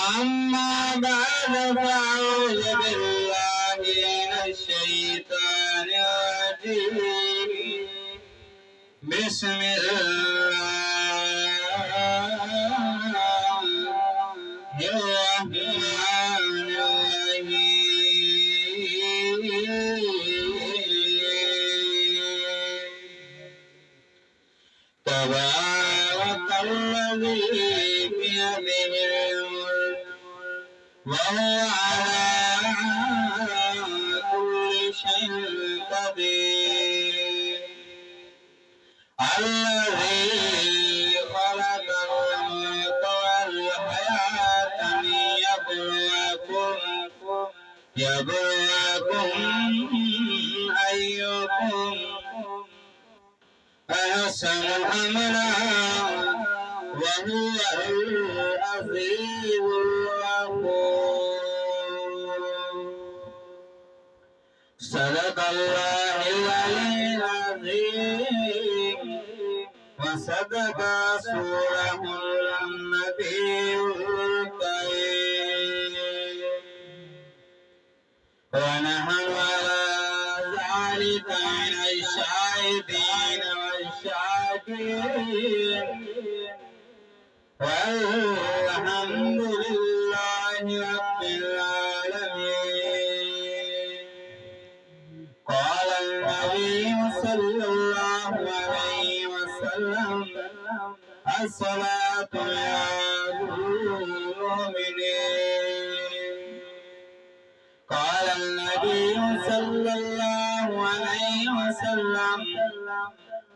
أما بعد فأعوذ بالله من الشيطان الرجيم بسم الله الرحمن الرحيم تبارك الذي بيده الملك وهو على كل شيء قدير الذي خلق الموت والحياة ليبلوكم أيكم أحسن عملا وهو العزيز الغفور صدق الله العلي العظيم وصدق رسوله النبي الكريم ونحن على ذلك من الشاهدين والشاكرين والحمد لله رب العالمين قال النبي صلى الله عليه وسلم الصلاة يا المؤمنين قال النبي صلى الله عليه وسلم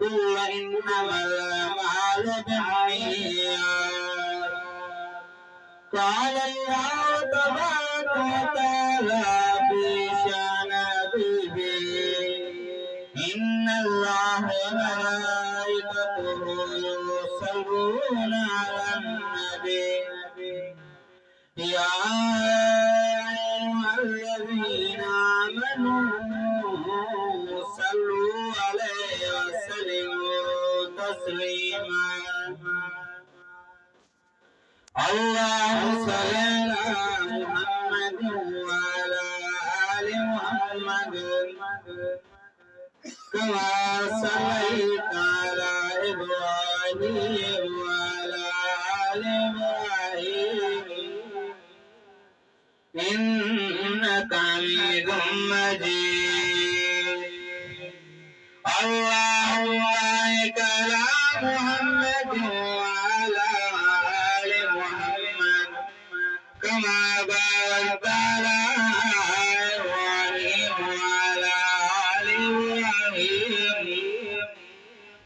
قل إنما الأعمال بالنيات قال الله تبارك وتعالى في شأن حبيبه إن الله وملائكته يصلون على النبي يا أيها الذين آمنوا صلوا عليه وسلموا تسليما اللهم صل على محمد وعلى آل محمد كما صليت على إبراهيم وعلى آل إبراهيم إنك حميد مجيد اللهم بارك على محمد وعلى آل محمد كما باركت على إبراهيم وعلى آل إبراهيم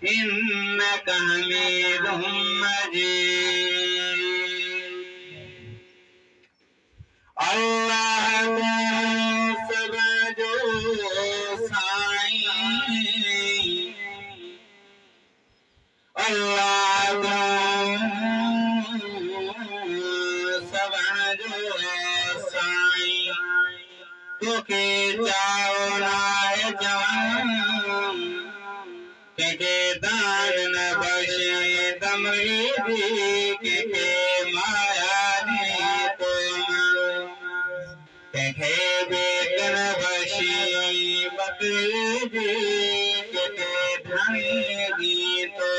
إنك حميد مجيد Allah sabaju sai Allah sabaju sai tuke jauna jawan ke dan na bashi damri ke maya ni बेकन बशी बकरी धनी तो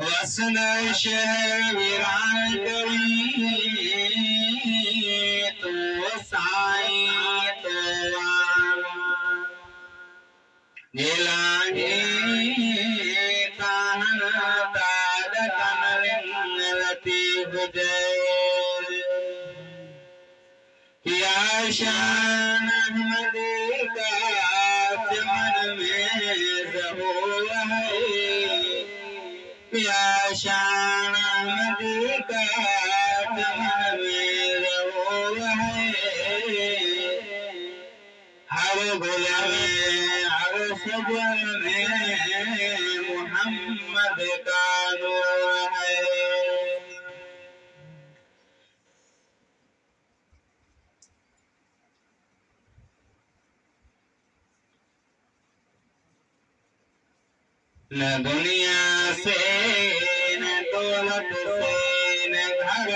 वसन शहर विरान करी तो साई तो नीलानी काहन ताद कनलिन लतीफ जय या शान अहमदी का मन में ज़हूर है या शान अहमदी का मन में ज़हूर है हर गुल में हर सजन में मोहम्मद का नूर है न दुनिया से न दौलत से न घर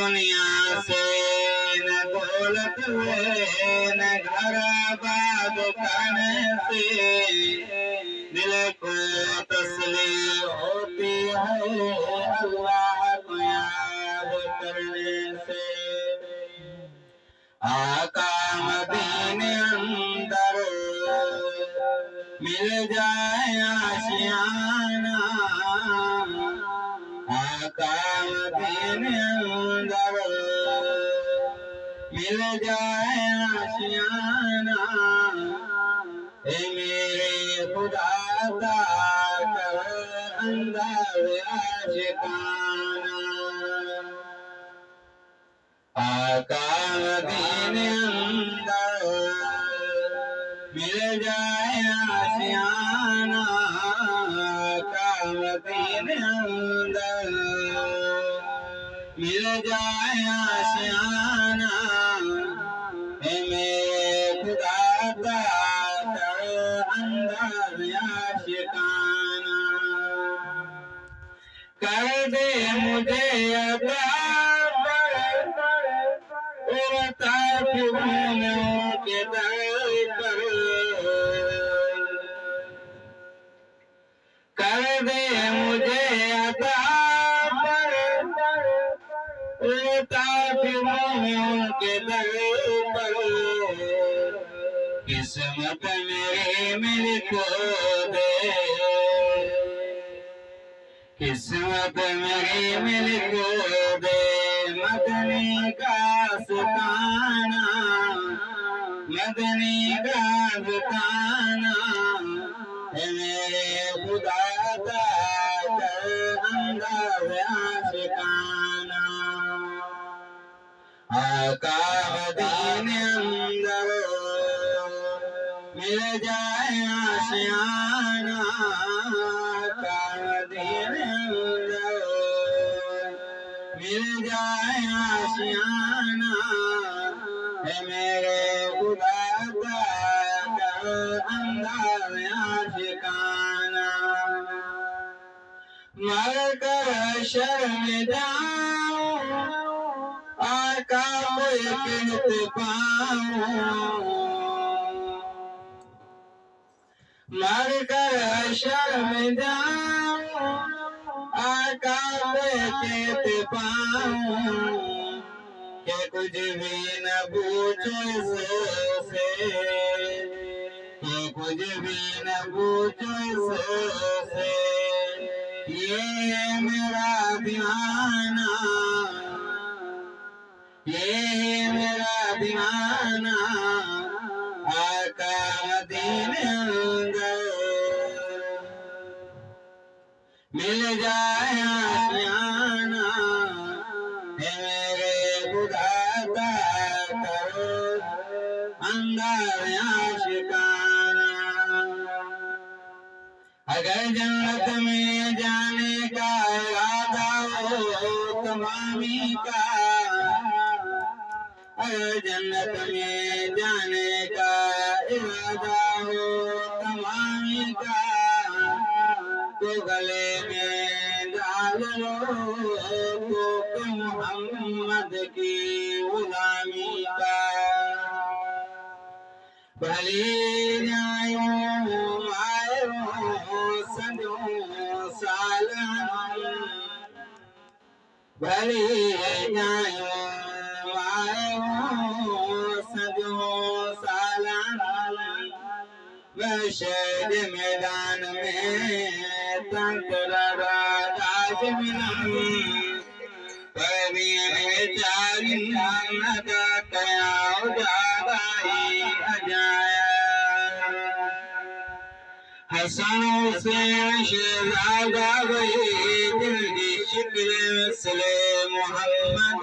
दुनिया से न दौलत न घर आबाद करने से दिल को तसल्ली होती है अल्लाह को याद करने से। आका मदीने अंदर मिल जाए आशियाना, आका मदीने अंदर मिल जाए आशियाना, ए मेरे खुदा का कर अंदर आशिकाना। आका मदीने अंदर मिल जाए आशियाना, आका मदीने अंदर मिल जाए आशियाना, ए मेरे खुदा का कर अंदर आशिकाना। कर दे मुझे अता के दर पर, कर दे मुझे अता के दर पर, किस्मत मेरी लिखो दे, किस्मत मेरी लिखो दे मदनी का सुताना, मदनी का सुताना, मेरे खुदा का कर अंदर आशिकाना। आका मदीने अंदर मिल जाए आशियाना, आका मदीने अंदर मिल जाए आशियाना, है मेरे खुदा का कर अंदर आशिकाना। मर कर शर्म जाऊं आका को यकीन पाऊं, मर कर शर्म जाऊं आका को यकीन पाऊं, के कुछ भी न पूछो इससे, के कुछ भी न पूछो इससे, ये मेरा दीवाना, ये मेरा दीवाना, आका मदीने अंदर मिल जाए आशियाना, है मेरे खुदा का कर अंदर आशिकाना। अगर जन्नत में जाने का इरादा हो तमामी का, अगर जन्नत में जाने का इरादा हो तमामी का, तो गले में डाल लो तो मोहम्मद की गुलामी का। भले जायो आयो सजो साल, भले जायो आयो सजो साल, शहर मैदान में तंतरा राज मिलम, हसन हुसैन शहजादा गए दिल की शिक्ल मिसले मोहम्मद,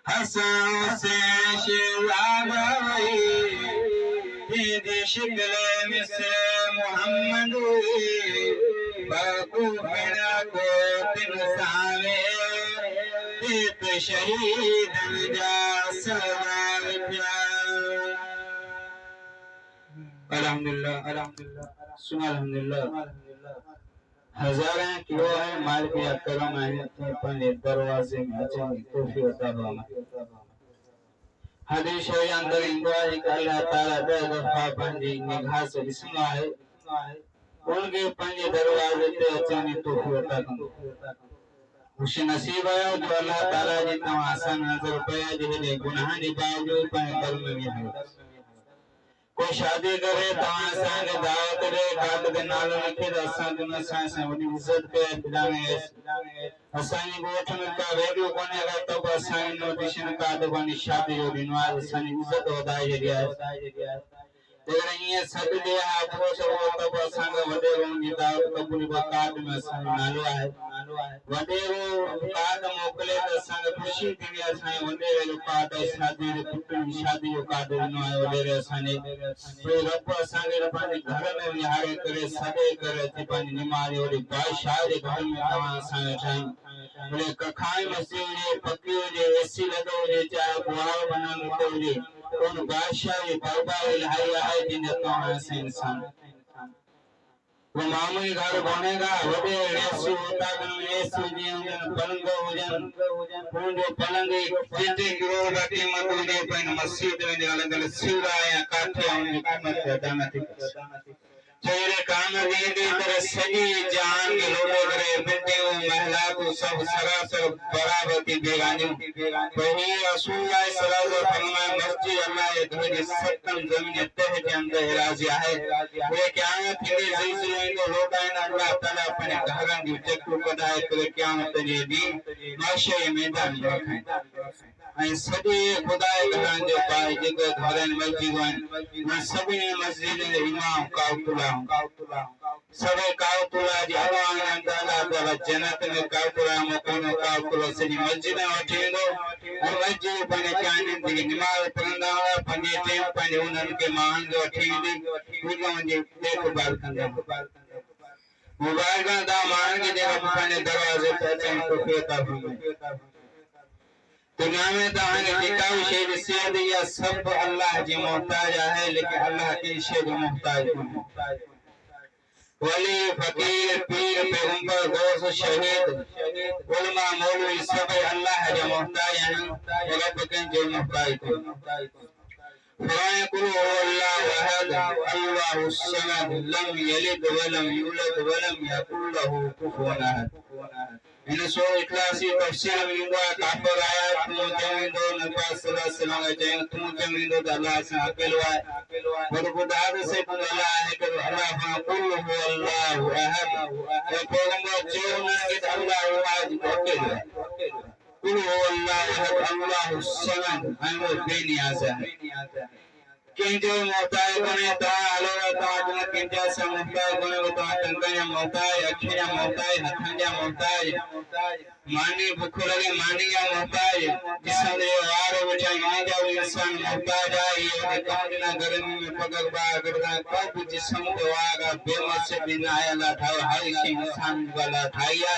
हसन हुसैन शहजादा गए दिल शिक्ल मिसले मोहम्मद, बाकू मेरा को तिनसावे एक शहीद जा सवाल प्यार। अल्हम्दुलिल्लाह, अल्हम्दुलिल्लाह, सुना अल्हम्दुलिल्लाह। हजारां किलो है माल के करम है पंहिंजे दरवाजे में अचनि तोहफ़ी अता फरमाए। हदीस जे अंदर ईंदो आहे कि अल्लाह ताला 10 दफ़ा पंहिंजी निगाह से ॾिसंदो आहे उनखे पंहिंजे दरवाजे ते अचनि जी तोहफ़ी अता कंदो। खुश नसीब आहियो जो अल्लाह ताला जी तव्हां असां नज़र पया जंहिंजे गुनाह जे बावजूद पंहिंजे दर में विया। कोई शादी करे तव्हां असांखे दावत ॾे काट ते नालो लिखे त असां तुम सां वॾी इज़त कया खिलाने असांजी ॻोठ में का वैल्यू कोन्हे अगरि त बि असांजी इन्विटेशन कार्ड पंहिंजी शादी जो ॾिनो आहे असांजी इज़त वधाए छॾी आहे। अगर ये सब दे आपको सब तब असांखे वॾे रूम जी दावत क़बूल कार्ड में असांजो नालो आहे वॾे वो कार्ड मोकिले त असांखे ख़ुशी थींदी आहे असांजे वॾे जो कार्ड शादी जे पुट जी शादी जो कार्ड ॾिनो आहे वॾेरे असांजे कोई रब असांखे पंहिंजे घर में विहारे करे सॾे करे अची पंहिंजी निमाज़ वॾी बादशाह जे घर में तव्हां असांखे ठाहियूं भले कखाई मस्ती हुजे पकी हुजे एसी लॻो हुजे चाहे बुहार बनल हुजे उन बादशाह जी दरबार इलाही आहे जिन तव्हां असां इंसान वो मामूली घर बनेगा वॾे रेसी होता में एसी हुजनि पलंग हुजनि उन जो पलंग जेतिरी करोड़ की क़ीमत हुजे पंहिंजी मस्जिद में अलॻि अलॻि सिरा या काठिया उन जी क़ीमत अदा नथी करे तेरे काम दी तरह सजी जान के लोडे करे बिल्डिंग महलात सब सरासर बराबर की बेगानी वही रसूलुल्लाह सल्लल्लाहु अलैहि वसल्लम मस्जिद अल्लाह के घर के सत्तम जमीन तह के अंदर राजी है वे क़यामत के सिलसिले में लोटा है अल्लाह ताला अपने घरों की चक्कर कढाए करे क़यामत के दिन माशरे मैदान में रखे ऐं सॼे खुदा जे घरनि जो पाए जेके घरनि मस्जिदूं आहिनि सभिनी मस्जिदनि जो इमाम काउतुल्ला सभई काउतुल्ला जी अॻवान अल्लाह ताला जन्नत में काउतुल्ला मकान काउतुल्ला सॼी मस्जिद वठी वेंदो ऐं मस्जिद पंहिंजे काइननि जी निमाज़ पढ़ंदा हुआ पंहिंजे टाइम पंहिंजे उन्हनि खे माण्हुनि खे वठी वेंदी उन जी देखभाल कंदा मोबाइल खां तव्हां माण्हुनि खे जेका पंहिंजे दरवाज़े ते अचनि तोहफ़े अता फरमाए दुनिया में तव्हांखे जेका भी शइ ॾिसे थी इहा सभु अल्लाह जी मोहताज आहे लेकिन अल्लाह कंहिं शइ जो मोहताज कोन्हे वली फकीर पीर पैगंबर गौस शहीद उलमा मौलवी सभई अल्लाह जा मोहताज आहिनि रब कंहिंजो मोहताज कोन्हे फरमाए कुल हुवल्लाहु अहद अल्लाहु समद लम यलिद वलम यूलद वलम यकुल लहू कुफुवन अहद इन सो इखलासी तफसील में इंदो काफर आया तू चविंदो नबी सल्लल्लाहु अलैहि वसल्लम चई तू चविंदो त अल्लाह से अकेलो आहे पर खुदा से तू अल्लाह है कि अल्लाह फा कुल हुवल्लाहु अहद ए पैगंबर चयो न कि अल्लाह वाहिद अकेलो है कुल हुवल्लाहु अहद अल्लाहु समद ऐं वो बेनियाज़ है कंहिंजो मोहताज कोन्हे तव्हां हलो तव्हां कंहिंजा सा मोहताज कोन्हे तव्हां टंगनि जा मोहताज अखियुनि जा मोहताज हथनि जा मोहताज मानी भुख लगे मानी जा मोहताज ॾिसंदे वार वेठा इन जा भी इंसान मोहताज आहे इहे कमु न गर्मी में पगक बार करदा को भी जिस्म तो आगा बेमस बिना अल्लाह ठाव हर शइ इंसान वाला ठाइया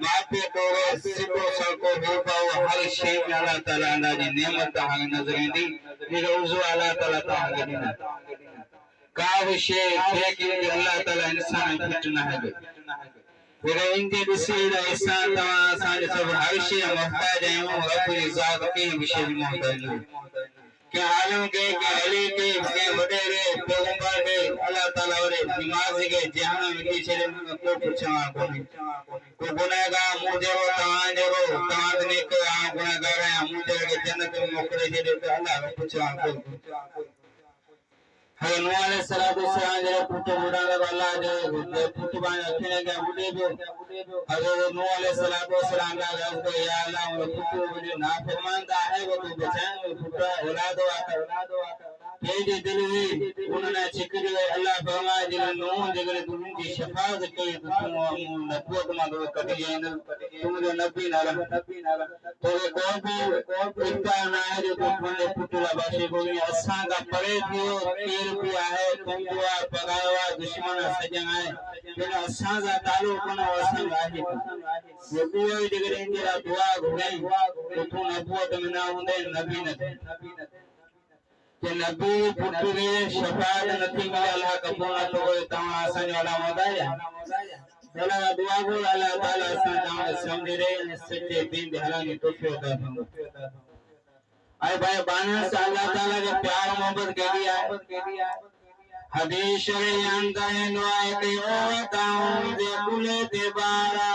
मापे तो सिको सको हो पाओ हर शइ में अल्लाह ताला जी नेमत हां नजर ईंदी ये उज़ो अल्लाह ताला तव्हांखे ॾिना का भी शइ फेक अल्लाह ताला इंसान फिट न है फिर इनके ॾिसी इंसान तव्हां असांजे सभु हर शइ मोहताज आहियूं रब जी ज़ात कंहिं बि शइ जी मोहताज न के आलम के अली के वडेरे पैगंबर के अल्लाह ताला वरे नमाज के जहान में की छे को पुछा कोनी को गुनाहगार मुझे वो तव्हां जरो तव्हां ने को गुनाहगार है मुझे के जन्नत में मोकले छे तो अल्लाह पुछा को है नूह अलैहिस्सलाम जे पुट बुढ़ा वाला जो पुट बाण अखने के बुढ़े जो हज़रत नूह अलैहिस्सलाम का तो या अल्लाह वो पुट जो ना फरमानदा है वो तो बचाए पुट औलाद आता तेरे दिल में उन्होंने चिकरी अल्लाह फरमाए जिन नूह जगरे तुमकी शफाअत कई तुम नबूवत मा तो कटी जाए तुम जो नबी ना तो कौन भी इतना ना है जो तुमने पुटला बाशी बोली असा का परे थियो तीर भी है तुमवा पगावा दुश्मन सजन है बिन असा का ताल्लुक न असा आहे वो कोई जगरे इंदिरा दुआ घुराई तो तू नबूवत में ना होंदे नबी न के नबी पुटरे शफाअत नथी मिले अल्लाह कबूल न तो तव्हां असन वाला मोदाया भला दुआ को अल्लाह ताला सां समझ रे ने सच्चे दीन दे हलानी तौफीक अता फरमा। आए भाई बाना से अल्लाह ताला के प्यार मोहब्बत के दिया हदीस शरीफ अंदर है दुआ के ओ ताऊं दे कुले दे बारा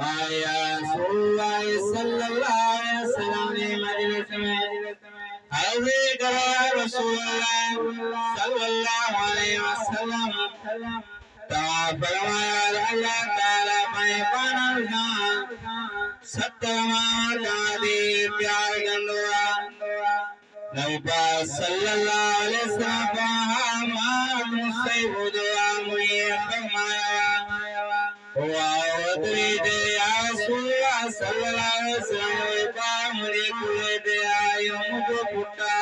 आया सल्लल्लाहु अलैहि वसल्लम ने मजलिस में हज़े करा रसूलुल्लाह सल्लल्लाहु अलैहि वसल्लम फरमाया अल्लाह ताला पैगंबर सत्तरमा दादी प्यार गंदवा नबी सल्लल्लाहु अलैहि वसल्लम मुझसे दुआ मुझे फरमाया वावतरी दे या रसूलुल्लाह सल्लल्लाहु अलैहि वसल्लम मुझे कुले दे आयो मुझे पुटा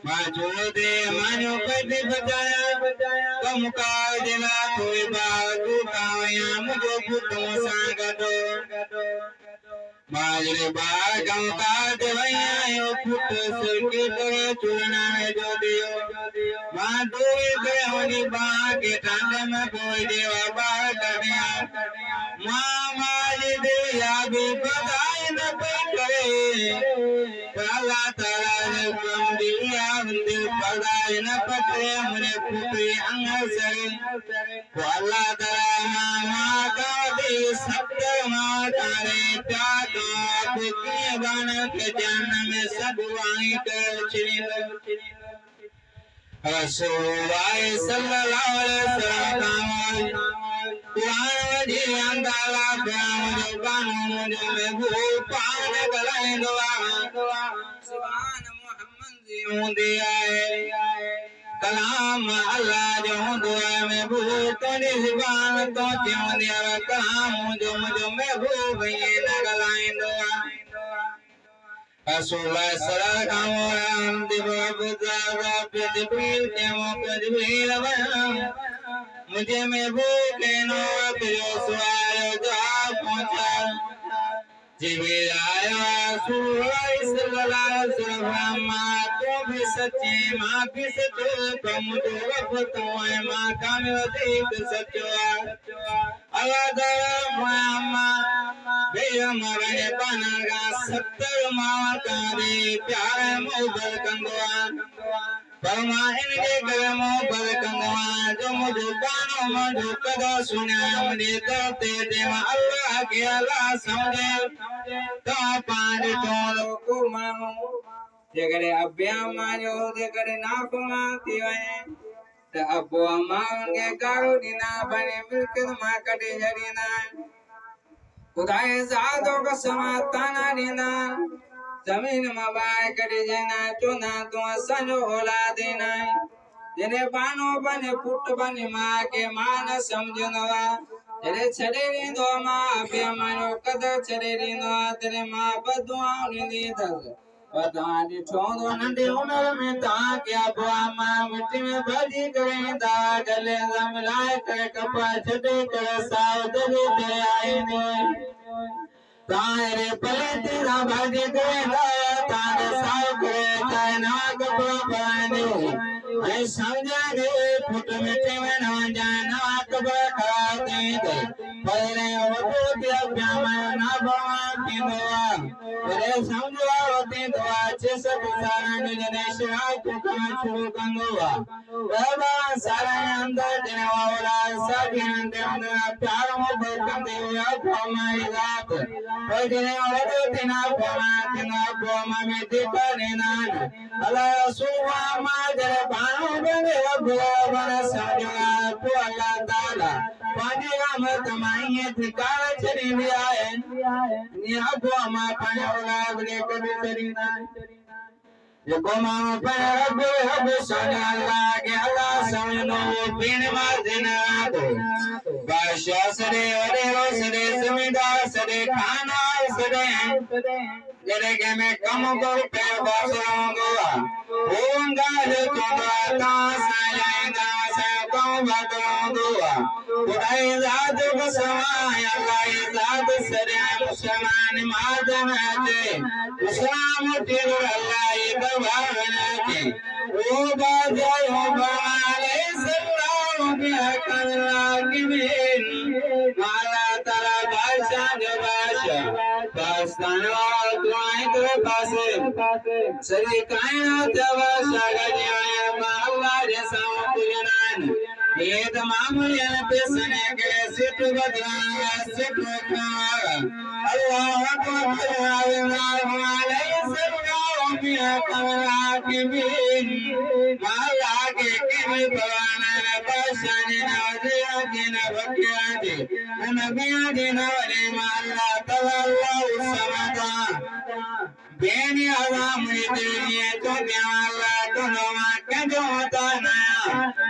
माजो दे मानो कदे बजाया कम का दिला कोई बात काया मुझे पुटो सांगदो माजरे बागम का देवैया पुट सुके तोरे चुलना जो दियो मां दोई गयोनी बागे टांडे में कोई देवा बाग करिया मां माज दे या भी बधाई न करे अल्लाह ताला ने कम दिया दिल बधाई न पकड़े मुझे पुत्री अंग सरे अल्लाह ताला मां का दे सत्य मां तारे प्यार पुत्री बन के जन्म में सदवाई कर चिरी रसूलुल्लाह सल्लल्लाहु अलैहि वसल्लम कुरान जी अंदाला मुझे बानो मुझे में भूल पान गलाए दुआ सुभान मोहम्मद जी होंदे आए कलाम अल्लाह जो दुआ में भूल तो जुबान तो होंदे कलाम मुझे में भूल न गलाए दुआ रसूलुल्लाह सल्लल्लाहु अलैहि वसल्लम दिवा बुज़ारा पे जिब्रील के मौके जिब्रील मुझे में भूख नो तेरो सवाल जवाब पहुंचा जिब्रील आया रसूलुल्लाह सल्लल्लाहु अलैहि वसल्लम तो भी सच्चे मां भी सच्चे तुम तो रब तो है मां का में अधिक सच्चो अल्लाह ताला बेमरने पनागा 70 मां का दे प्यार मोहब्बत कंदवा फरमा इनके करे मोहब्बत कंदवा जो मुझे कानों में जो कदा सुना मुझे करते देवा अल्लाह के अल्लाह समझे तो पानी तोलो को मानो जेकरे अभ्या मानो जेकरे ना फरमाती है तो अबो अमान के कारो दिना बने मिलकर मां कटे जरीना खुदाए जादो का समाताना देना जमीन में बाय करे जेना चुना तो संजो होला देना जेने बानो बने पुट बने मां के मान समझनवा जेने छड़े नी दो मां पे मानो कद छड़े नी दो तेरे मां बदुआ नी दस बदानी छोड़ो नंदे उमर में ता क्या बुआ मां मिट्टी में भजी करे दा गले जमलाए कर कपा छड़े कर साव दे आए ने तारे पले तेरा भाग्य करेगा तारे साव करे चाहे ना कपड़ा पहने ऐ समझा रे फुट मिट्टी में ना जाए ना कपड़ा खाते थे पहले वो दिया प्यामा ना बवा की दुआ तेरे समझा होती दुआ जिस सारा निजने शिरा को कहाँ शुरू कंगुआ बाबा सारा अंदर देवा वाला सभी अंदर प्यार मोहब्बत करते हुए फरमाई रात वजने वाले तिना फरमा में देखा नेना अल्लाह सुवा माजर बानो बने अबुआ बना समझा तो अल्लाह ताला पाजेगा मत माइये ठिकाना चली भी आए नि अबुआ मा पाने वाला बने कभी चलीना ये गोमा पर अब सना लागे अल्लाह समझो बिन माजना तो बादशाह सरे वरे सरे समिदा सरे खाना सरे जरे के में कम को पे बासोंगा होंगा जो चोदा सायंगा से कम बातोंगा खुदाई जात बसवाय अल्लाह जात सरे मुसलमान मादम है इस्लाम तेरे अल्लाह ये भावना के ओ बाजा ओ बाले सल्लल्लाहु بأحكم الراكبين माला तारा बादशाह जो बादशाह पाकिस्तान वाला दुआएं तेरे पासे सभी कायनात का बादशाह गजियाया अल्लाह जैसा पुजनान ये तमाम ये पेशने के सिट बदलाना सिट खाना अल्लाह अकबर अल्लाह अलैहि सल्लल्लाहु अलैहि वसल्लम माला के किमी बवाना बादशाह ने नवाजिया के नबकिया दे नबिया दे नवले माला तवल्लाहु समदा बेनी आवाम ने दुनिया तो प्याला तो नवा के जो होता नया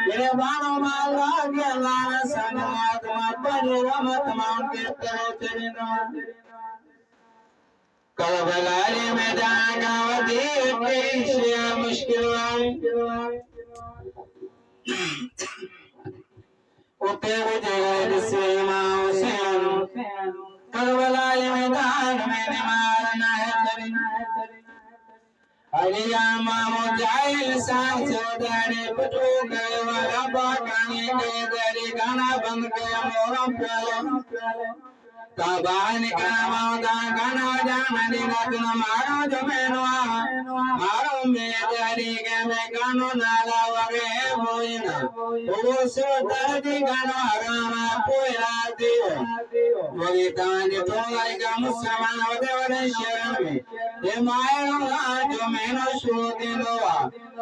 मेरे बाणों माला के अल्लाह ने समात पर रहमत माउंट के तरह चले ना करबला में जागा वदी के शिया मुश्किल उते वजह से इमाम हुसैन करबला मैदान में मारना है अलिया मामो जाहिल सान चौधारी पटो गए वाला बाकानी के दरी गाना बंद किया मोरम प्यालो ताबान का मावदा गाना जाना दिना तुम मारो जो मेनवा मारो में दरी के में गानो नाला वगे बोइना वो सो दर्दी गानो हरामा पोइला दियो वही ताने तो लाइका मुसलमान वदे वदे शरण में ये माया जो मैंने शोधी नवा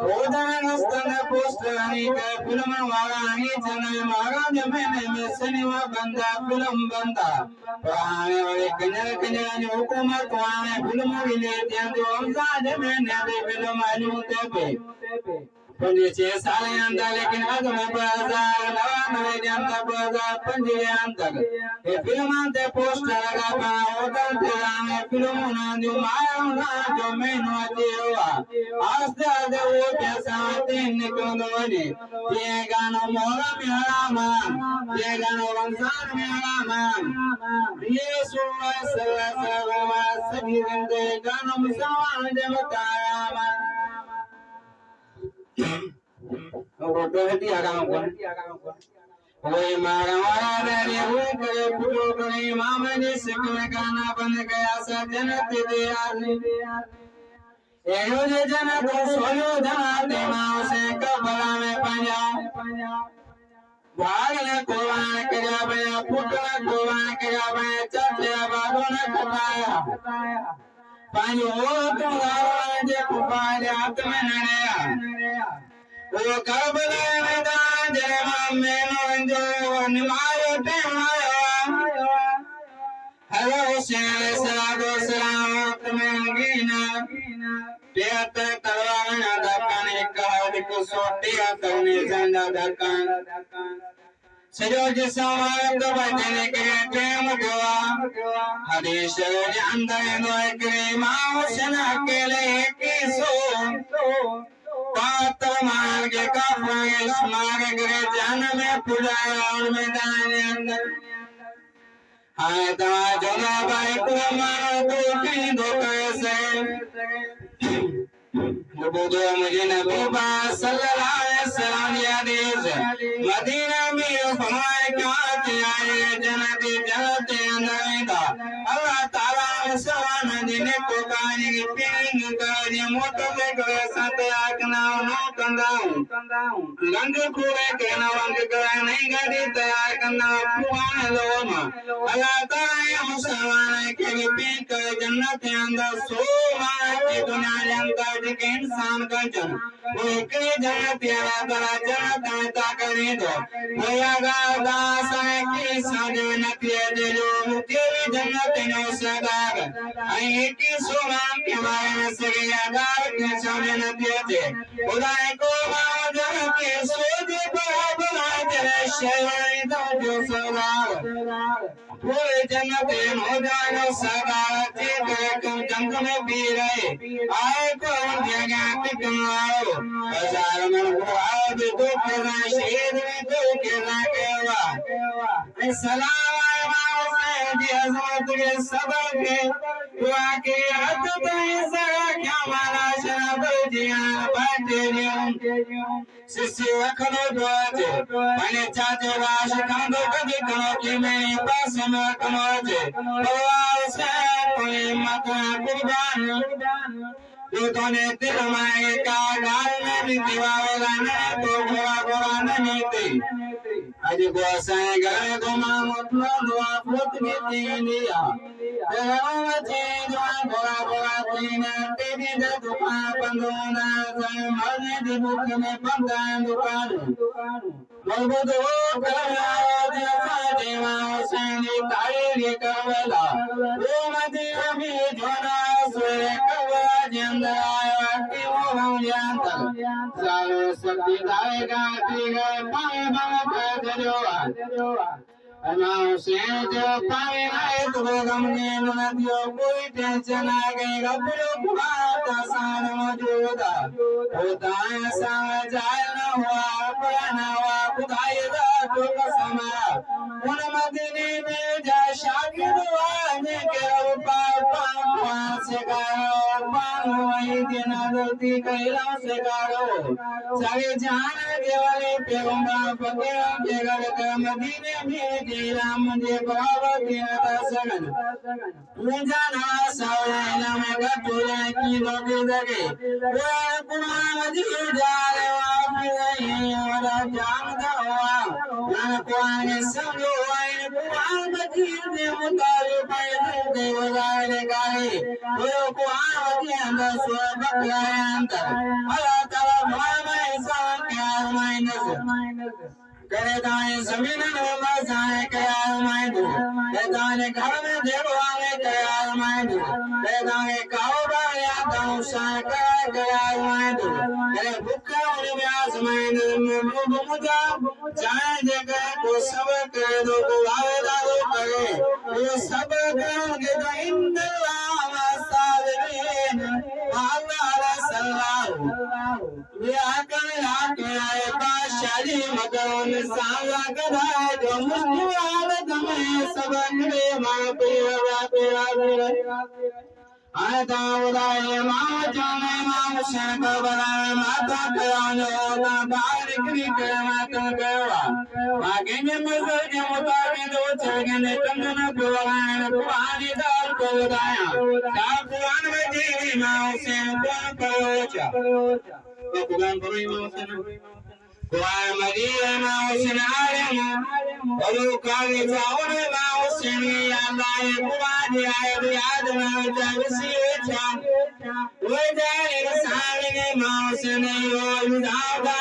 उधर नस्तन पोस्टरानी के फिल्म वाला नहीं चने मारा जो मैंने में सिनेमा बंदा फिल्म बंदा पढ़ाने वाले कन्या कन्या जो हुकूमत वाले फिल्म विले जो हमजा जो मैंने भी फिल्म आलू ते पंजे 6 साल अंदर लेकिन आज में बाजार नवा नवे जनता बाजार पंजे अंदर ये फिल्म ते पोस्टर लगा पा होटल ते में फिल्म ना जो माया ना जो मैंने आते हुआ आस्ते आस्ते वो पैसा तीन निकल दवाने ये गाना मोरा में हरामा ये गाना रमजान में हरामा ये सुल्ला सल्लल्लाहु सभी जिंदे गाना मुसलमान जब बताया वो कहती आगाम को वही मारा वाला ने वो करे पुरो करे मामा ने सिकल गाना बन गया सा जन्नत दे आने एहो जे जन्नत सोयो जनाते मां से कबरा में पंजा भागले कुर्बान किया बया पुत्र कुर्बान किया बया चाचा बाबू ने कटाया पांचो तो गावा जे कुपार हाथ में नया वो करबला मैदान जरे मैनो जो निमायो ते आया हेलो हुसैन सलाम तुम्हें गीना पेट तलवार ना दकान एक को सोटिया करने जंदा दकान सजो जिसवार तो बचने के प्रेम दुआ हदीस के अंदर नो करीम हुसैन अकेले की सो पात्र मार के काफा इस्मार के जान में पुजाया और मैदान अंदर हाय ता जोना भाई को मारो तो की दो कैसे नबूदो मुझे नबी बा सल्लल्लाहु अलैहि वसल्लम हदीस मदीना में फरमाए क्या आए जन्नत जन्नत अंदर अल्लाह ताला सवान दिन को कानी की पिंग कर मोटो में करे साथ आकना नो कंदाऊ लंग कोरे के ना वंग करे नहीं गाड़ी तैयार करना पुआन लोमा अल्लाह ताला मुसलमान के पिंग कर जन्नत अंदर सो मां की दुनिया अंदर के इंसान का जन वो एक जन्नत अल्लाह ताला जन्नत अता करे दो भैया गादा साए की साजे नतिया दे जो तेरी जन्नत नो सदा आई की सोमान के बारे में से यादार के साजे नतिया दे खुदाए को मावज के सोजे बना तेरे शहर दो जो सदा पूरे जन्नत हो जाए सदा ते कम जंग में पी रहे आए को जगह टिकनाओ हजार में बुआओ दो के शहीद में दो के केवा सलाम दी हजरत के सबर के दुआ के हाथ पे सगा क्या माला शराब जिया बाटे शिष्य वखनो दोजे पने चाचे राश कांदो कभी कनो की में पास में कनो जे भगवान से कोई मत कुर्बान तूने दिल माए का गाल में नीति वाला ने तो गोवा गोवा नीति आज गोसाई गए गोमा मतलब दुआ पुत नीति लिया तेरा चीज गोवा गोवा तीन तेरी दे दुकान बंदोना जाए मरने दी भूख में बंदा दुकान मलबुद हो कला जैसा देवा सैनी तारी कवला वो मदी अभी जोना सोए कवला जंदाती वो जानता सालो शक्ति दाएगा तीगा पाए बाबा जरोआ अनाउ से जो पाए आए तो गमने न दियो कोई टेंशन आ गई गबरो कुआता सान मौजूदा होता है समझाए न हुआ पराना हुआ खुदाई दा तो कसमा उन मदीने में जा शागिद वाने के पापा से करो वही दिन गलती कैला से करो सारे जान के वाले पैगंबर फकीर के घर के मदीने में जेला मुझे बाबा दिन का सगन मुझे ना सावले ना मैं गटुले की लोग जगे वो कुरान जी जाले वापी नहीं और जान दवा ना कुरान समझो आई कुरान जी दे मुताले पैसे दे वजारे गाए वो कुरान जी अंदर सो बकराए अंदर अल्लाह ताला मामे इंसान के आरमाइंस करे दाएं जमीन में मजाए के आरमाइंस करे दाएं घर में देवाले के आरमाइंस करे दाएं काबा या दाऊसा के आरमाइंस करे भूखा और व्यास माइंस में मुझा जाए जगह को सब करे दो को वादा दो करे वो सब करेंगे तो इंदल्लाह मसालिन अल्लाह सल्लल्लाहु या के आए बादशाही मगन साला गधा जो मुश्किल हालत में सब करे मां पे आए दाऊदाए मां जाने मां शेख बनाए माता कयानो ना बाहर निकली के माता गवा आगे में मज़े के मुताबिक दो चलके ने कंगन बुलाए पुरानी दाल को उदाया कुरान में जी मां से कौन परोचा तो कुरान पढ़ी मां से कुरान मदीना मां से आलम और कागे जाओने मां से अल्लाह कुरान आए याद में जबसी था वो जाने सामने मां से नहीं हो दादा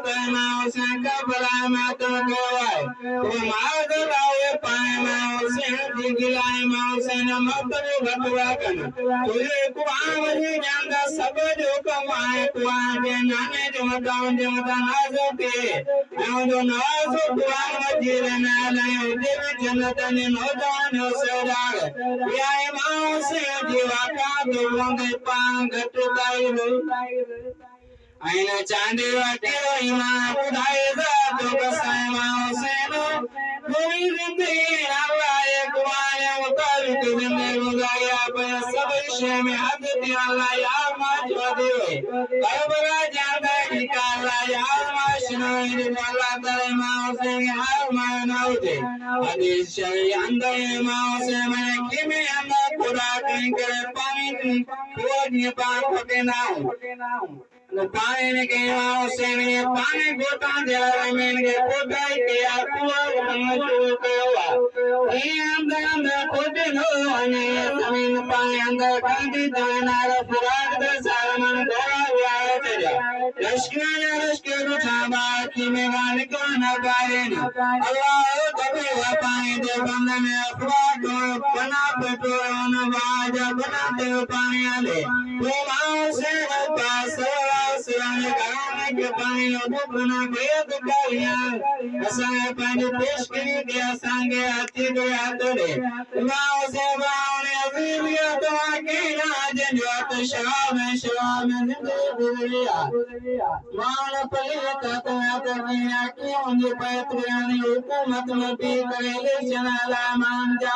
पे मां से कबला मत गवाए वो मां दबाए पाए मां से दिखलाए मां से न मत भटवा कर तुझे कुरान में जानदा सब जो कमाए कुरान के नाने जो मता नाजो के जो नाजो कुरान मजीद ना लाए देव जन्नत ने नौजवान सराग या मां से जीवा का दोंगे पांग टुकाई आईने चांदी वाटी इमाम खुदाई दा तो कसाई मां से नो कोई जिंदगी अल्लाह एक वाले मुताबिक जिंदगी गाया पे सब शे में हद दी अल्लाह या मां जो दे करबला जादा की काला या मां शनोई अल्लाह ताला मां से हर मां नौ दे हदीस शरी अंदर मां से मैं कि में अंदर खुदा कहीं करे पानी खोज ये पाक होते ना पानी के से में पानी गोता जला में के कोटाई के आकुआ मंगो केवा ये अंदर कोटे नो ने जमीन पानी अंदर कांदी दानार फराग द सालमन गोरा व्याय तेजा लश्कर उठावा की में वाल को न पाए अल्लाह कभी पानी दे बंद में फराग बना पेटो न बाज बना दे पानी आले वो मां से पास सिराने गाने के पानी बना बेद कालिया असाए पानी पेश करी दिया सांगे आती गया तोरे मां से बावने अजीबिया तो आके ना आज जोत शाम शाम जिंदगिया मान पलिया तत मीना क्यों जे पैतरानी हुकूमत में भी करेले चनाला मान जा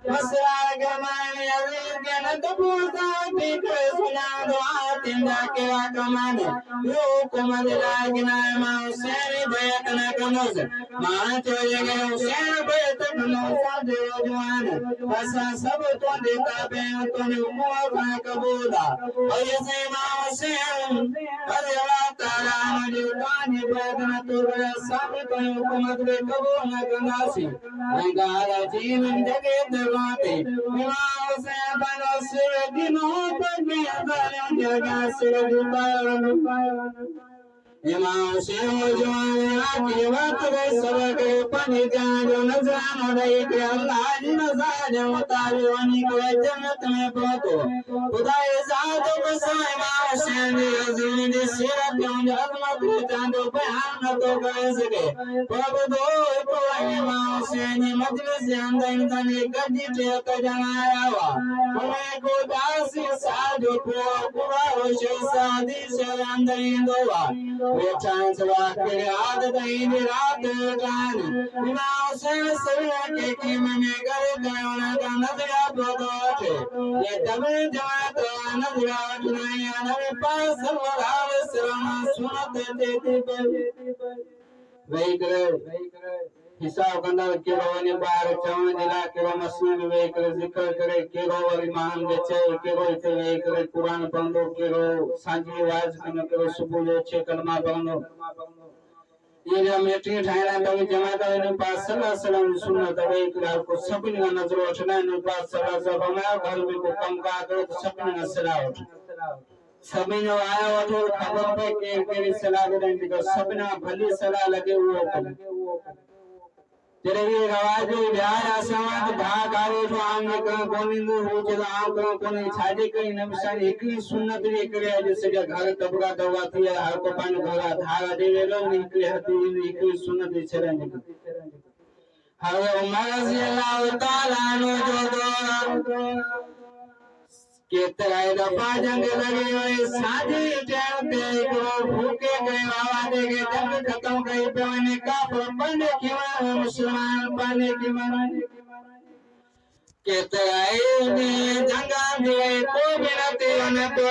मसरा गमान अली जन तबूता भी कर सुना दुआ तिंदा के कमान यो कुमद लागना मा हुसैन बैत न कमोस मा चोए गए हुसैन बैत कमोस देव जवान बस सब तो देता बे तो ने हुआ कबूला और ये मा हुसैन अल्लाह ताला ने कानी बैत न तो सब तो हुकूमत के कबूल न कनासी गाला जीवन जगे दवाते मा हुसैन बनो सिर दिनों पर में जाने जगा सिर झुकाया इमाम शेम जवान आके वक्त रे सबक पनी जानो नजरानो दे के अल्लाह जी नजाज मुताबी वनी को जन्नत में पहुंचो खुदाए जात बसाए इमाम शेम अजीम दी सीरत उन अजमत को चांदो बयान न तो कर सके प्रभु दो को इमाम शेम मजलिस अंदर इंसान गद्दी पे कजनाया हुआ हमें को दासी साजो पूरा हो शादी से अंदर इंदोवा chance वाके आदत इन रात जान इमाम से सरिया के कीमने कर गाना का नजरा बदौट ये तबे जमात नजरा नहीं नबी पास सल्लल्लाहु अलैहि वसल्लम सुनत देती पर वही करे हिसाब कंदा के रोने बाहर चवन दिला के रो मस्जिद में करे जिक्र करे के रो वाली मान बेचे के रो इते वे करे कुरान पढ़ो के रो सांझी आवाज कने के रो सुबह जो छे कलमा पढ़ो ये जो मीटिंग ठायना तभी जमात ने पास सल्लल्लाहु अलैहि वसल्लम सुन्नत वे करे को सब ने नजर उठना ने पास सल्लल्लाहु अलैहि वसल्लम हमारा घर में को कम का करो तो सब ने सलाह उठ सभी ने आया वो खबर पे के सलाह देने को सब ने भली सलाह लगे वो तेरे भी रवाज ब्याह आसमान भाग आवे तो आम ने कहा गोविंद हो चला आम करो कोने छाजे कई नमसान एक ही सुन्नत भी करे जैसे के घर तबका दवा थी हर को पानी घोड़ा धारा देवे लो निकले हती एक ही सुन्नत छरे निकले हर उमर रजी अल्लाह ताला नो जो दो केतरा दफा जंग लगे हुए साजी टाइम पे को भूखे गए बाबा दे के जंग खत्म गई पे मैंने काफिर बनने की मां मुसलमान बनने की मां केतरा ने जंगा दे को बिनती ने तो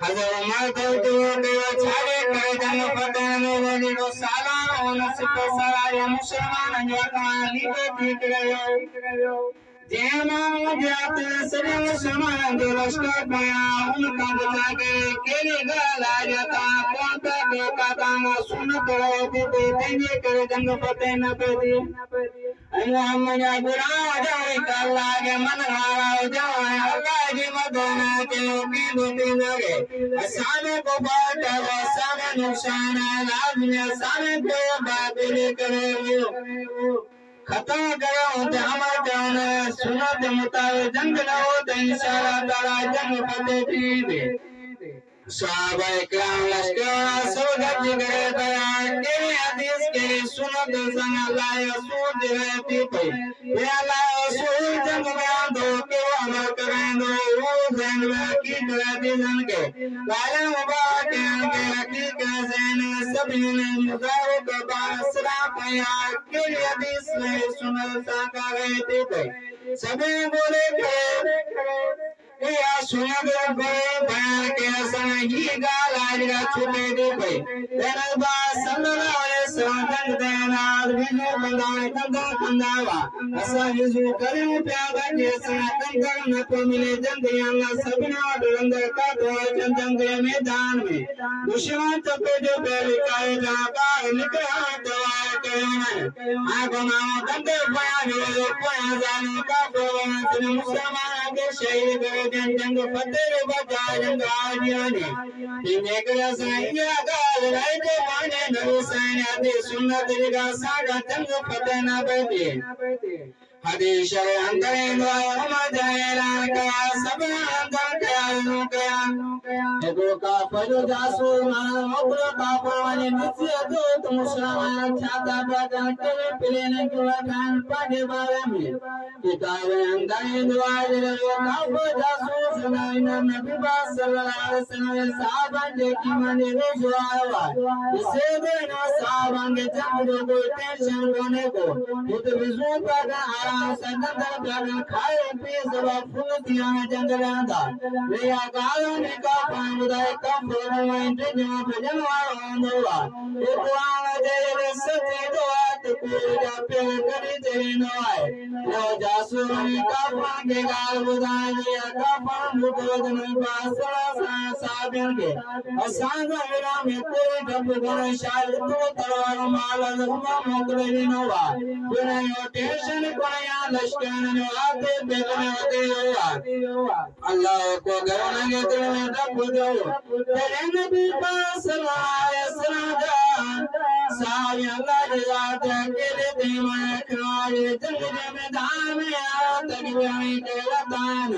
हजर उमर तो के छाड़े करे जंग पतन वाली को साला और सिप सारा मुसलमान जो का लीके ठीक रहो जेमा जात सरे समान दुष्ट पाया उनका बचा के गाला जाता कौन का काता सुन तो देंगे कर जंग पते न पति मोहम्मद गुरा जाए कल्ला के मन हारा जाए अल्लाह की मदना के की बुद्धि लगे सामे को बात है सामे नुकसान है लाजमी सामे को बातिल करे वो खता करो ते हमारे जान सुनत मुताबिक जंग न हो तो इंशाअल्लाह ताला जंग फतेह थी सहाबा इकराम लश्कर सब गज करे दया के हदीस के सुनत संग अल्लाह रसूल रहती पे ये अल्लाह रसूल जंग में दो के अमल करें दो वो जंग में की करती जन के लाले मुबारक के हकीकत जैन सभी ने मुदावत बासरा पया के हदीस में सुनत सा रहती पे सभी बोले के या सुनत बयान के संग ही गाल आज का छुटे दे पे तेरे बात सल्लल्लाहु अलैहि वसल्लम देना विजो कंदा कंदावा ऐसा विजो करे प्यादा के संग कंदा न तो मिले जंग अल्लाह सबने अंदर का तो जंग के मैदान में दुश्मन तो जो पहले काए जाबा निकला दवा करे आगो नाम कंदे बयान जो कोई जाने का तो मुसलमान के शहीद जंग फतेह बजा जंग आजियाने इने के साइया गाल राय के पाने नबी सैन आदि सुन्नत रिगा सागा जंग फतेह ना बैठे हदीस अंदर इंदो मजाएला का सब अंदर क्या ego kafir jasus mana mukro kafir wani nisya tu musulman chata bagan kele pilene kuakan pada barami kita yang dua jadi kafir jasus mana nabi sallallahu alaihi wasallam sahabat jadi mani rejuawa disebena sahabat jamu ko tension kone ko itu bisu bagan aram sedang bagan kaya pi sebab full tiang janggal anda liya kalau nikah pandai kafir main jema jema ondoa itu awak jadi seti doa tujuh puluh kali jadi noai lo jasus nikah pandai kalau budaya dia kafir bukan dengan bahasa sahabat ke asal orang itu dapat syal itu terlalu malas semua mukli noa punya tension punya lashkar noa te begane hote noa Allah ko garana ke में रब दो तेरे नबी पास सलाए सलादा साय अल्लाह जात के दे मैं खाए जंगल में दान में तक में के लतान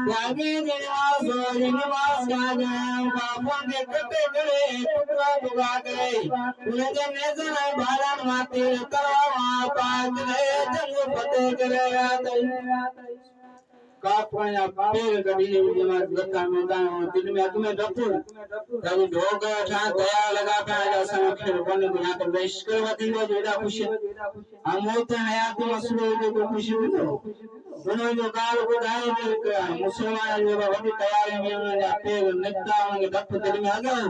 यागी निवास और निवास का गए बापों के कटे गए टुकड़ा टुकड़ा गए उन्हें नजर बालन माते करवा पाक गए जंग फतेह करे आते काफन या पेड़ कभी जमा लता मैदान दिन में तुम्हें डपुर कभी ढोक ठा दया लगा पे आजा संखेर बने को यहां पर वेश करवाती हो जोड़ा खुशी हम होते हैं हयात मसलो को खुशी हो दोनों जो काल को दाई के मुसलमान जो बड़ी तैयारी में उन्हें पेड़ निकता उन्हें डप दिल में आ गए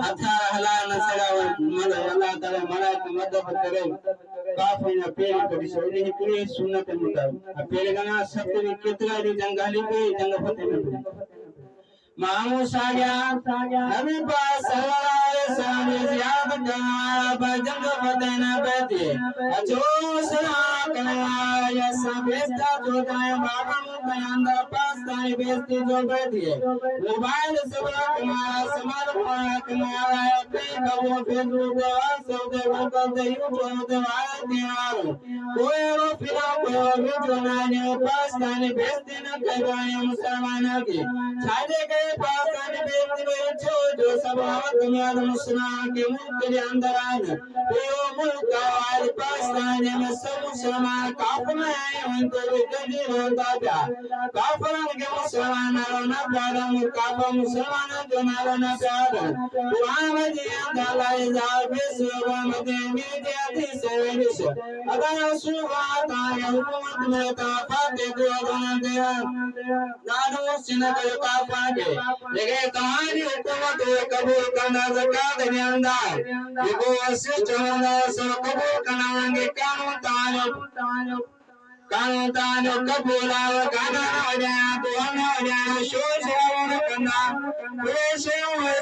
अच्छा हला न सड़ा मन अल्लाह ताला मना के मदद करे काफन या पेड़ कभी सोने की सुन्नत मुताबिक पेड़ का ना सत्य कितना जंगली पे जंग फते में मामू साया नबी पास सल्लल्लाहु अलैहि वसल्लम याद करना बजंग फते न बैठे अजो सलाम करना या सबेस्ता जो जाए बाबा के अंदर पास ताई बेस्ती जो बैठे मोबाइल सब कमाया समाज कमाया पे कबो फेसबुक सब दे गूगल दे यूट्यूब दे वाला कोई रो फिरा कोई वीडियो ना पास ताई बेस्ती न करवाए मुसलमान की छाड़े के पासन बेटी में जो सबावत दुनिया मुसलमान के मुल्क के अंदर आए वो मुल्क और पाकिस्तान में सब मुसलमान काफिर हैं उनको भी कभी होता था काफिरों के मुसलमान ना प्यारा काफिर मुसलमान जो ना प्यारा कुरान में दिया अल्लाह इज़ार बेसुवा मदीने जाती सर्विस अगर रसूल ताया हुकूमत में ताफाते को बना दिया नानो सिना के काफा के लेकिन तुम्हारी हुकूमत कबूल करना ज़कात के अंदर ये को असल चलना सब कबूल कराएंगे कानून तानो कबूल आवा गाना हो जाए तो हम हो जाए शोर शराबा करना वैसे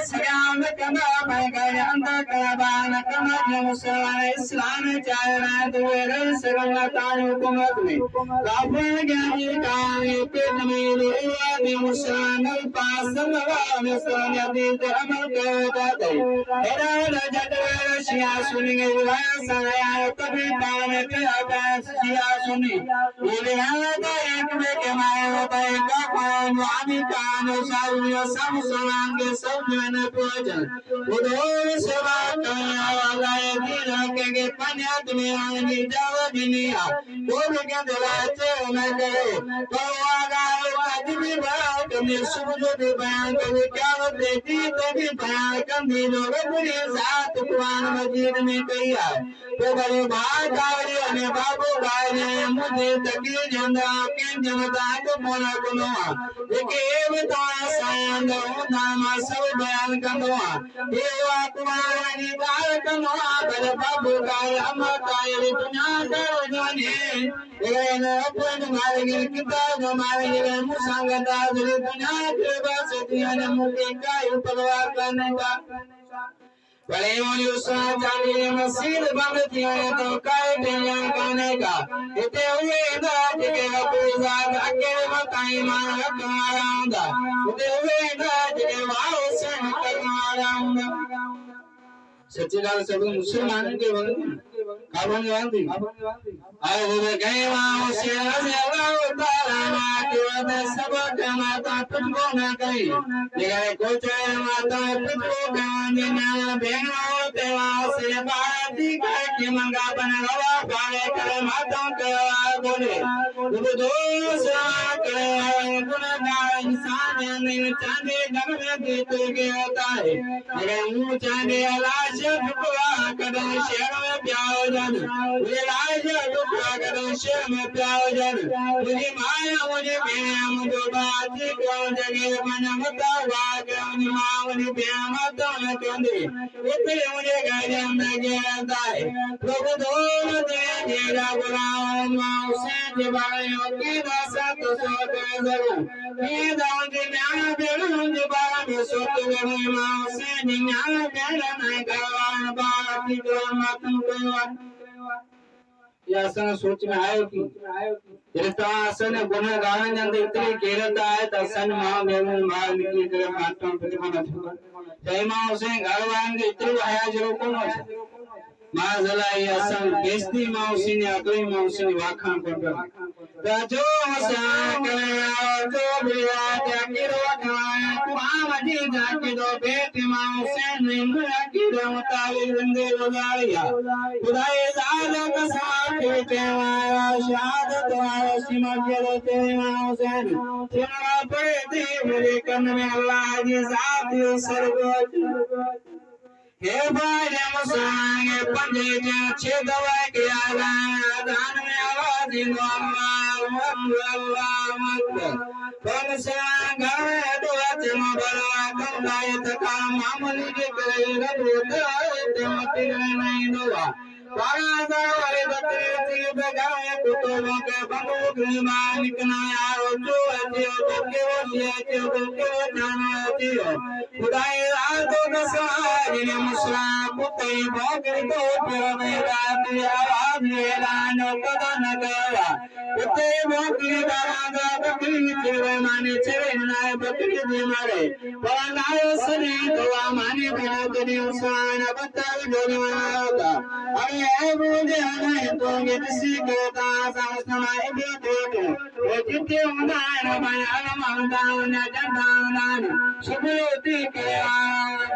सियाम करना भाई अंदर कराबान करना जो मुसलमान इस्लाम चाहे ना तो वे सगला तानो हुकूमत में काफिर ज्ञानी कानी पे नमीली वादी मुसलमान पास सल्लल्लाहु अलैहि वसल्लम हदीस अमल करते हेरा जटवे शिया सुनेंगे साया कभी ताने के अब्बास शिया सुनी ये हालत एक में के माए होता है का कौन वामी कान सारियों सब सलाम के सब मैंने पूछा उधर से बात करने वाला है दिन के पन्यात में आने जावा दुनिया वो भी क्या दिलाते मैं करे तो आगा भी बात में सुबह भी बयान करे क्या देती तभी बयान कर दी लोग पूरी साथ कुरान मजीद में कहिया तो बड़े भाई गाड़ी ने बाबू गाड़ी मुझे तकी जंदा के जनता को बोला कोनवा एक तो सायंद नामा सब बयान करवा ये कुरान की गाल करवा बड़े बाबू गाड़ी हम कायर दुनिया का जाने ये न अपन मारे किताब मारे मुसंगता दुनिया के बस दुनिया ने मुझे का उपवास करने का बड़े वाली उसका जाने मसीद बंद किया तो काय टेया गाने का इतने हुए दाद के अपूजात अकेले बताई मार तुम्हारा उंदा इतने हुए दाद के वाव से तुम्हारा उंदा सच्ची गाल सब मुसलमान के बंद काबन गांधी आए हुए गए वहाँ से अल्लाह ताला के वदे सब माता तुझको न कही लेकिन कुछ माता तुझको कहने ना बेनो तेवा से बाती के मंगा बनवा पाए करे माता के बोले दोष करे गुनाह इंसान नहीं चांदे घर में बीते के होता है लेकिन मुँह चांदे लाश टुकड़ा कर शेर में प्याओ जन मुझे लाश टुकड़ा कर शेर में प्याओ जन मुझे माया मुझे प्याम जो बात को जगह मन मता वाग मुझे माँ मुझे प्याम तो न कंदे इतने मुझे गजब में गिरता है प्रभु दोल दे जेरा गुलाम माँ से जबायों की दशा तो सोच जरूर ये दांत न्याय बेरुन जबान सोच जरूर माँ से न्याय बेरुन नहीं करवान बात की मतम करवान या सन सोच में आयो कि इतना सन गुनाह गावन जंद इतनी गिरता है तो सन माँ बेरुन माँ निकली कर मातम प्रतिमा न जय माँ उसे गावन के इतनी आया जरूर कौन हो माँ जलाई असम बेस्ती माँ उसी ने अगली माँ उसी ने वाखान पर जो साकले जो बिया जाके रोकाए कुआं मजी जाके दो बेटे माँ उसे निम्न की रमताली जिंदे लगाया खुदाए ज़ादा का साथ बेटे माया शहादत वाला सीमा के रोते माँ उसे सिमरा पड़े थी मेरे कन्न में अल्लाह की ज़ात सर्वोच्च हे भाई मुसांगे पंजे छे दवा के आदान में आवाज अल्लाह कौन सा गावे दुआ चमा बलवा कम गाय तका मामूली के करे रबूत ते मति नहीं दुआ पारा वाले बकरी बगाए कुतुबों के बंदूक मानिक ना यारो जो जियो के वो जियो के वो जाना जियो खुदाए रातों का सहारे ने मुसला कुत्ते भोगरी तो फिर मेरा दिया आवाज मेरा नो कदा न गया कुत्ते भोगरी बागा बकरी तेरे माने चले ना बकरी दे मारे बनायो सने तो माने बिना तेरी उसान बता बोले होगा अरे मुझे नहीं तो किसी को तासा सुनाई दे दो वो जितने उन्हें बयान मांगता उन्हें जंदान सुबुती के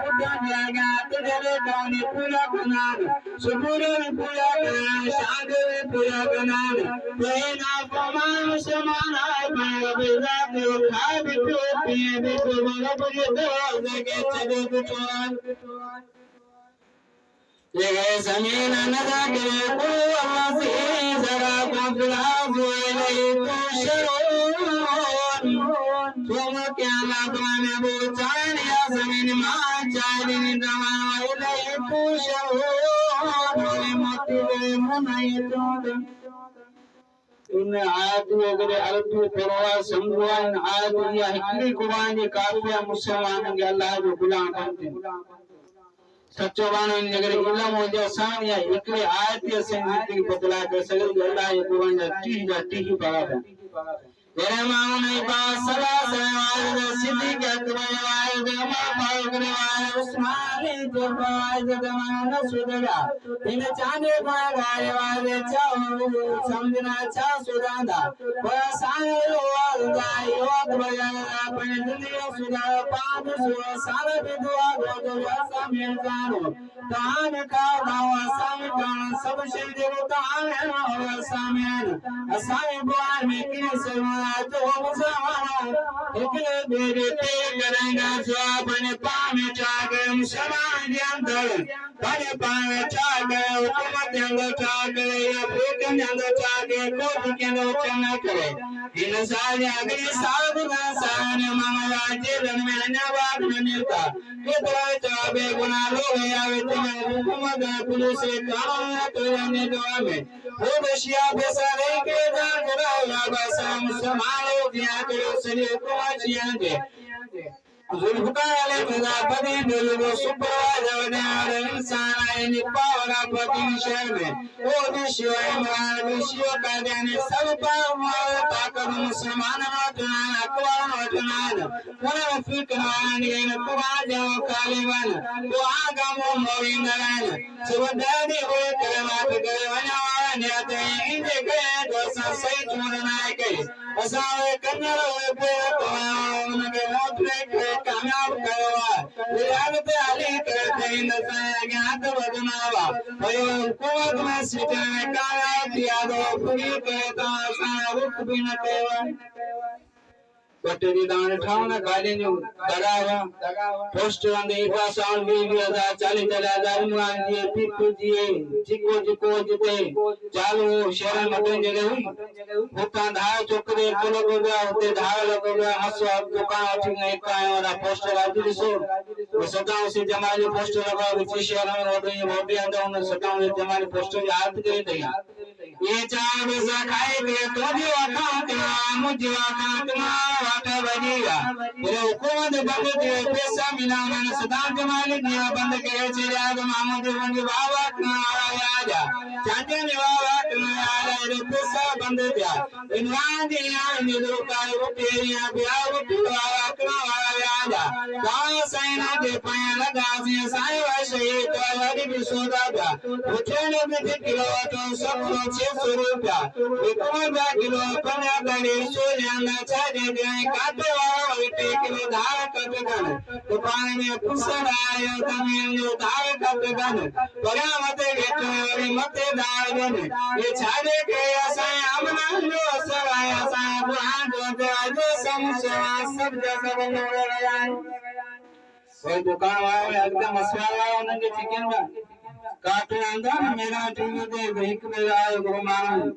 बुद्ध जागा तुझे कौनी पूरा बनान सुबुरे पूरा बनान शादी पूरा बनान कोई ना पमान समान है मैं बेजा तो खा भी तो पिए भी तो मगर मुझे तो देखे चले कुछ ये ज़मीन नज़ा के को अल्लाह से ज़रा कबला हुए तो शरोन तुम क्या लाभाने बोचान या ज़मीन माँ चालीन दवाई ले तो शरोन मोती ले मनाई तो इन आयत वगैरह अरबी परवा समझवा इन आयत या हिकड़ी कुरान के काफिया मुसलमान के अल्लाह जो गुलाम बनते सच्चो बानो इन जगह इल्म हो जा सान या एकले आयत या से जिंदगी बदला कर सके अल्लाह ये कुरान जा टी ही पागा तेरे मां नहीं पास सला सवाल सिद्दीक अकबर वाल जमा फारूक वाल उस्मान जो वाल जमाना सुदरा इन चांदे गाय वाले चाओ समझना चा सुदांदा बसाए वाल गाय अकबर अपने दुनिया सुदा पाद सु सारा दुआ गो सामने जानो तान का दावा सामने का सब से देवता है सामने असाए बुआर में किने तो मुसलमान एकले मेरे पे करेंगे जो अपने पाँव चाहे मुसलमान के अंदर अपने पाँव चाहे हुकूमत के अंदर चाहे या भूख के अंदर चाहे कोर्ट के अंदर चलना करे इन सारे अगले साल का सारे मामला जेल में नवाब में मिलता कितना चाहे गुनाह लोग या तुम्हें हुकूमत पुलिस कानून तो रहने दो में वो बशिया पैसा नहीं के जान करो या बस मुसलमान लोग यहाँ करो सभी को आजियाँ दे जुल्फकार प्रजापति दिलगो सुप्रभात इंसान पावना पति शहर में वो विश्व इमरान विश्व का जाने सब पर ताकत मुसलमान नौजवान अकबर नौजवान पूरा फिक्रान ये कुरान जो कालिबन वो आगम मोइन नारायण सुबदादी हो कलमात करे वनावा ने आते इंजे गए दोसा सही चुनना है के असावे कन्नड़ हुए पे तो उनके मौत ने कामयाब करवा रियादत अली करते इंसान ज्ञात बदनावा और हुकूमत में सीटे में कामयाब किया दो पूरी करता आसान रुक भी न केवा बटेरी दान ठावना गाली ने दगावा पोस्ट वंदे इफा साउंड वीडियो दा चाली चला दारुमान जी पिपु जी जिको जिको जिते चालू शहर मटन जगह हुई होता धाव चोकरे कोलो गया होते धाव लगो गया हसो दुकान उठी गए काए और पोस्टर आदि सो वो सदाओं से जमाली पोस्टर लगा विच शहर में हो गई मोटी अंदर उन सदाओं से जमाली पोस्टर याद करे थे ये चार बेसा खाए के तो जी अकाउंट मुझे अकाउंट वाटा बनेगा मेरे हुकूमत बंद दे पैसा मिला मैंने सदाम जमाली दिया बंद करे चले आगे मामूद बंदी बाबा का आया चाचा ने बाबा का आया रे पैसा बंद दिया इनवान दिया निदो का रुपए या बिया रुपए बाबा का आया गांव सैना के पाए लगा से साई वाशे तो हरी भी सोदा था उठने में किलो तो सब 600 रुपया एक किलो पन्ना करे सो जाना चाहे गए काटे वाला इटे किलो धार कट गन तो पानी में पुसर आयो तमें जो धार कट गन बड़ा मते गेट वाली मते धार गन ये छाड़े के असाय आमना जो असर आया असाय बुहान जो आज समसवा सब जगह बनो रहा कोई दुकान वाला एकदम मसाला उनके चिकन का काटे अंदर मेरा टीवी दे एक मेरा गो मानो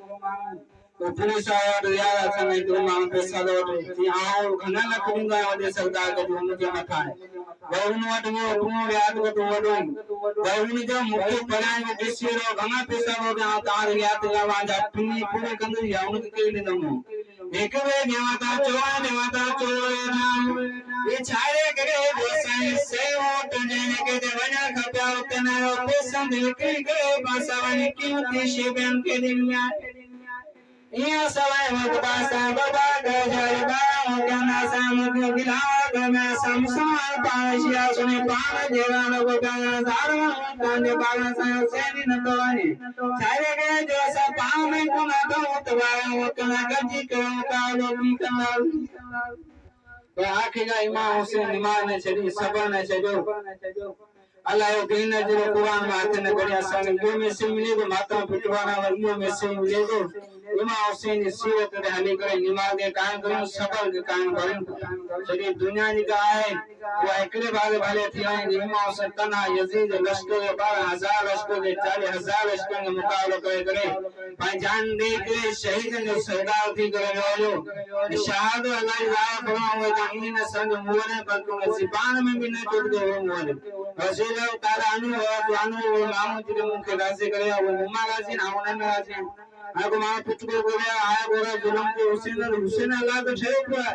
तो पुलिस आया और यार समय तो मांग पैसा दो जी आओ घना न करूंगा वजह सरदार के जो मुझे मथा है बहुन वट में अपनो याद को तो वडो बहुन जो मुख्य पढ़ाई में देसी रो घना पैसा हो गया तार याद लावा जा पुनी पूरे कंदर या उनके के लिए दमो एक वे देवता चोए नाम ये छाड़े करे गोसाई से वोट देने के देवना खप्या उतना पैसा दे के पासावानी कीमती शेबन के दिन में ये सवाई मुकबासा बाबा गजर बाओ गना सामुक गिलाग में समसार पाशिया सुने पान जेवान को गना सारवा कांदे बागा सा सेनी नतवानी छारे गए जो सा पाव में कुना तो उतवाया उतना गजी करो कालो की कनाल तो आखिरा इमाम हुसैन इमाम ने छड़ी सभा ने छड़ो अल्लाह यो दीन जो कुरान में हाथ ने बढ़िया संग यो में से मिले तो माता पिटवाना यो में से मिले तो इमाम हुसैन सीरत रे हली करे निमाज के कान करो सफल के कान करो सरी दुनिया जी का है वो एकरे भागे भले थी आए इमाम हुसैन तना यजीद लश्कर के 12000 लश्कर के 40000 लश्कर के मुकाबला करे भाई जान दे के शहीद ने सरदार थी करे वालो शहादत अल्लाह ला फरमाओ जानी ने संग मोरे बल्कि ज़बान में भी न टूट गए वो मोरे रसूल तारा अनु मामू जी मुख राजी करे वो मुम्मा राजी ना उन्हें राजी आगो मां पुछको गया आया बोला जुलम के हुसैन अल्लाह तो ठेव पर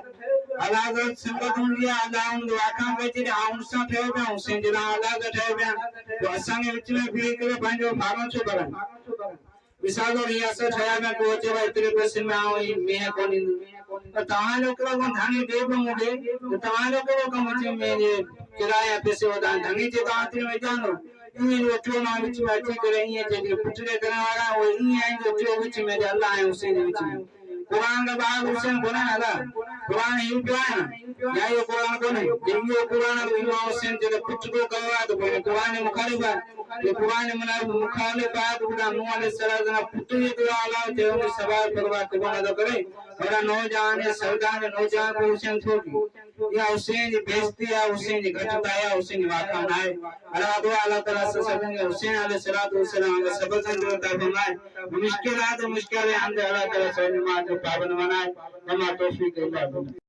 अल्लाह तो संगत दिया अल्लाह उन वाका में जी आउन सा ठेव पे हुसैन जी अल्लाह तो ठेव पे तो असंग विच में भी करे पंजो भागो छो बरा विसालो रियासत छया में कोचे भाई तेरे पैसे में आओ मैं कोनी तो तहां लोग को धानी दे मुझे तो तहां लोग को कम में किराया पैसे होता धनी जे बात में जानो ये जो ना विच में अच्छी करे ये जे पुटरे करने वाला वो ये जो विच में अल्लाह है हुसैन विच में कुरान का बात हुसैन बोला ना कुरान ही प्यार या ये कुरान को नहीं ये कुरान इमाम हुसैन जो पुटको करवा तो कुरान मुखालिफ है ये कुरान मुखालिफ बात उड़ा नूह अलैहि सलाम पुटरे जो अल्लाह थे उन सवाल परवा को बना दो करे बड़ा नौजवान है सरदार नौजवान को हुसैन छोड़ी या हुसैन बेइज्जती है हुसैन घटता है हुसैन वाका ना है अल्लाह ताला से सदंगे हुसैन अलैहि सलाम का सबक जो फरमाए मुश्किल अंदर अल्लाह ताला से नमाज पाबंद बनाए हमारा तौफीक अल्लाह